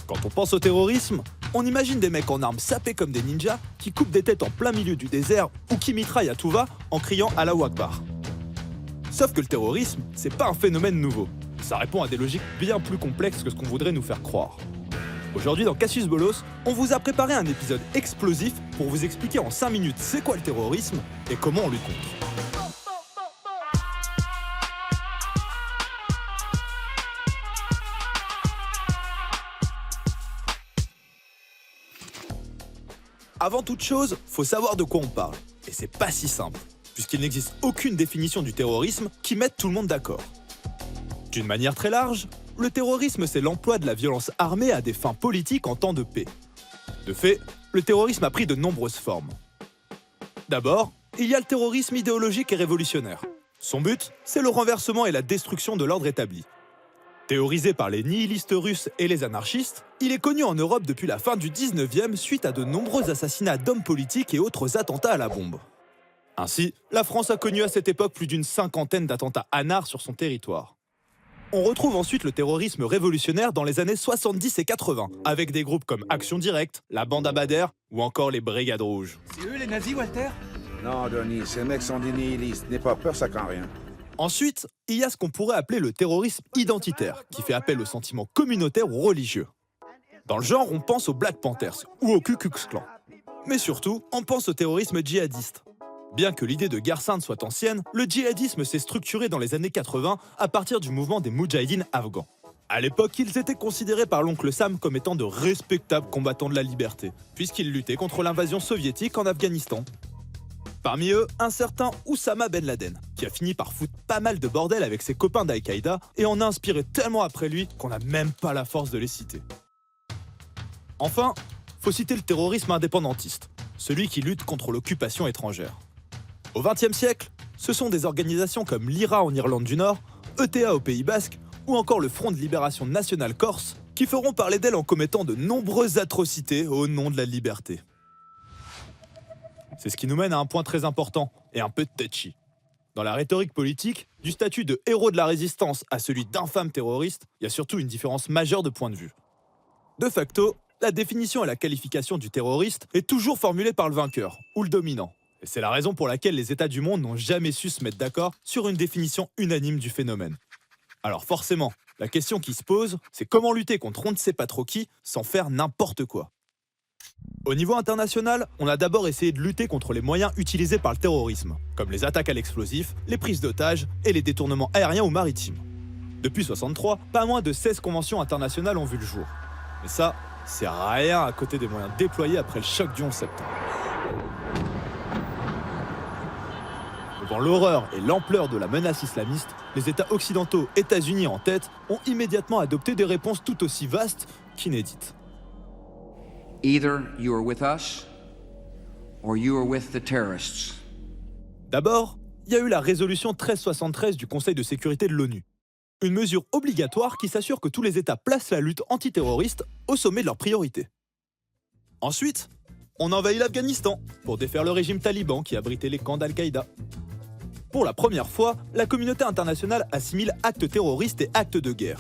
Quand on pense au terrorisme, on imagine des mecs en armes sapés comme des ninjas qui coupent des têtes en plein milieu du désert ou qui mitraillent à tout va en criant Allahu Akbar. Sauf que le terrorisme, c'est pas un phénomène nouveau. Ça répond à des logiques bien plus complexes que ce qu'on voudrait nous faire croire. Aujourd'hui dans Cassius Bolos, on vous a préparé un épisode explosif pour vous expliquer en 5 minutes c'est quoi le terrorisme et comment on lutte contre. Avant toute chose, faut savoir de quoi on parle. Et c'est pas si simple, puisqu'il n'existe aucune définition du terrorisme qui mette tout le monde d'accord. D'une manière très large, le terrorisme c'est l'emploi de la violence armée à des fins politiques en temps de paix. De fait, le terrorisme a pris de nombreuses formes. D'abord, il y a le terrorisme idéologique et révolutionnaire. Son but, c'est le renversement et la destruction de l'ordre établi. Théorisé par les nihilistes russes et les anarchistes, il est connu en Europe depuis la fin du 19e suite à de nombreux assassinats d'hommes politiques et autres attentats à la bombe. Ainsi, la France a connu à cette époque plus d'une 50aine d'attentats anars sur son territoire. On retrouve ensuite le terrorisme révolutionnaire dans les années 70 et 80, avec des groupes comme Action Directe, la Bande Abadère ou encore les Brigades Rouges. C'est eux les nazis, Walter? Non, Denis, ces mecs sont des nihilistes. N'aie pas peur, ça craint rien. Ensuite, il y a ce qu'on pourrait appeler le terrorisme identitaire, qui fait appel aux sentiments communautaires ou religieux. Dans le genre, on pense aux Black Panthers ou au Ku Klux Klan. Mais surtout, on pense au terrorisme djihadiste. Bien que l'idée de guerre sainte soit ancienne, le djihadisme s'est structuré dans les années 80 à partir du mouvement des Moudjahidines afghans. À l'époque, ils étaient considérés par l'oncle Sam comme étant de respectables combattants de la liberté, puisqu'ils luttaient contre l'invasion soviétique en Afghanistan. Parmi eux, un certain Oussama Ben Laden, qui a fini par foutre pas mal de bordel avec ses copains d'Al-Qaïda et en a inspiré tellement après lui qu'on n'a même pas la force de les citer. Enfin, faut citer le terrorisme indépendantiste, celui qui lutte contre l'occupation étrangère. Au XXe siècle, ce sont des organisations comme l'IRA en Irlande du Nord, ETA au Pays Basque ou encore le Front de Libération Nationale Corse qui feront parler d'elle en commettant de nombreuses atrocités au nom de la liberté. C'est ce qui nous mène à un point très important et un peu touchy. Dans la rhétorique politique, du statut de héros de la résistance à celui d'infâme terroriste, il y a surtout une différence majeure de point de vue. De facto, la définition et la qualification du terroriste est toujours formulée par le vainqueur, ou le dominant. Et c'est la raison pour laquelle les États du monde n'ont jamais su se mettre d'accord sur une définition unanime du phénomène. Alors forcément, la question qui se pose, c'est comment lutter contre on ne sait pas trop qui sans faire n'importe quoi. Au niveau international, on a d'abord essayé de lutter contre les moyens utilisés par le terrorisme, comme les attaques à l'explosif, les prises d'otages et les détournements aériens ou maritimes. Depuis 1963, pas moins de 16 conventions internationales ont vu le jour. Mais ça, c'est rien à côté des moyens déployés après le choc du 11 septembre. Devant l'horreur et l'ampleur de la menace islamiste, les États occidentaux, États-Unis en tête, ont immédiatement adopté des réponses tout aussi vastes qu'inédites. Either you are with us, or you are with the terrorists. D'abord, il y a eu la résolution 1373 du Conseil de sécurité de l'ONU. Une mesure obligatoire qui s'assure que tous les États placent la lutte antiterroriste au sommet de leurs priorités. Ensuite, on envahit l'Afghanistan pour défaire le régime taliban qui abritait les camps d'Al-Qaïda. Pour la première fois, la communauté internationale assimile actes terroristes et actes de guerre.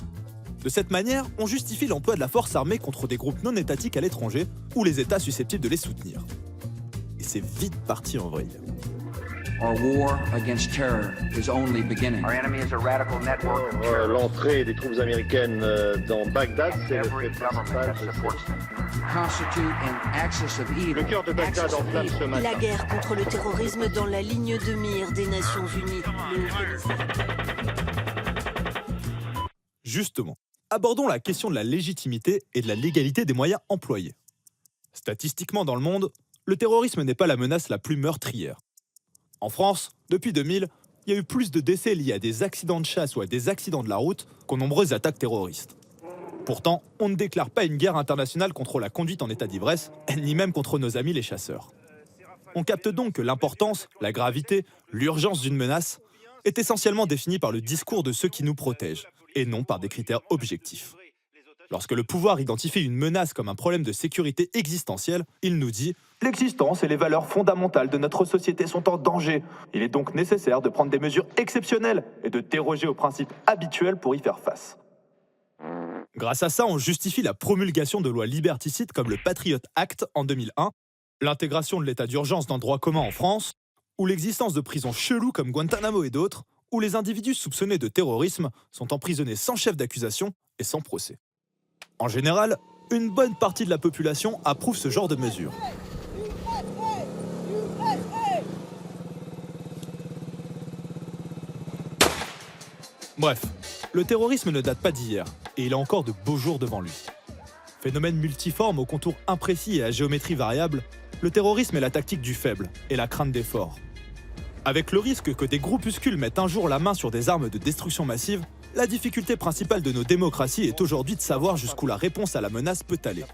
De cette manière, on justifie l'emploi de la force armée contre des groupes non étatiques à l'étranger ou les États susceptibles de les soutenir. Et c'est vite parti en vrille. Our war against terror is only beginning. Our enemy is a radical network of terrorists. L'entrée des troupes américaines dans Bagdad, c'est le Every fait government principal. that supports them. Constitute an axis of evil. Le cœur de Bagdad Axis of enflamme evil. ce matin. La guerre contre le terrorisme dans la ligne de mire des Nations Unies. Justement, abordons la question de la légitimité et de la légalité des moyens employés. Statistiquement dans le monde, le terrorisme n'est pas la menace la plus meurtrière. En France, depuis 2000, il y a eu plus de décès liés à des accidents de chasse ou à des accidents de la route qu'aux nombreuses attaques terroristes. Pourtant, on ne déclare pas une guerre internationale contre la conduite en état d'ivresse, ni même contre nos amis les chasseurs. On capte donc que l'importance, la gravité, l'urgence d'une menace est essentiellement définie par le discours de ceux qui nous protègent, et non par des critères objectifs. Lorsque le pouvoir identifie une menace comme un problème de sécurité existentielle, il nous dit « L'existence et les valeurs fondamentales de notre société sont en danger. Il est donc nécessaire de prendre des mesures exceptionnelles et de déroger aux principes habituels pour y faire face. » Grâce à ça, on justifie la promulgation de lois liberticides comme le Patriot Act en 2001, l'intégration de l'état d'urgence dans le droit commun en France, ou l'existence de prisons cheloues comme Guantanamo et d'autres, où les individus soupçonnés de terrorisme sont emprisonnés sans chef d'accusation et sans procès. En général, une bonne partie de la population approuve ce genre de mesures. Bref, le terrorisme ne date pas d'hier, et il a encore de beaux jours devant lui. Phénomène multiforme aux contours imprécis et à géométrie variable, le terrorisme est la tactique du faible et la crainte des forts. Avec le risque que des groupuscules mettent un jour la main sur des armes de destruction massive, la difficulté principale de nos démocraties est aujourd'hui de savoir jusqu'où la réponse à la menace peut aller.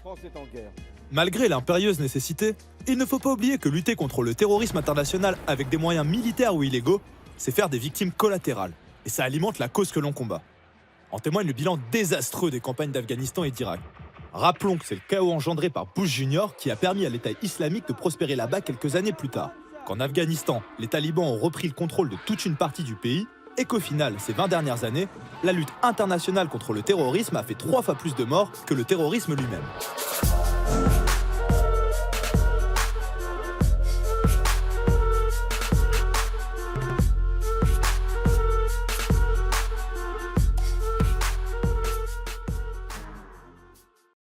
Malgré l'impérieuse nécessité, il ne faut pas oublier que lutter contre le terrorisme international avec des moyens militaires ou illégaux, c'est faire des victimes collatérales, et ça alimente la cause que l'on combat. En témoigne le bilan désastreux des campagnes d'Afghanistan et d'Irak. Rappelons que c'est le chaos engendré par Bush Jr. qui a permis à l'État islamique de prospérer là-bas quelques années plus tard. Qu'en Afghanistan, les talibans ont repris le contrôle de toute une partie du pays, et qu'au final, ces 20 dernières années, la lutte internationale contre le terrorisme a fait 3 fois plus de morts que le terrorisme lui-même.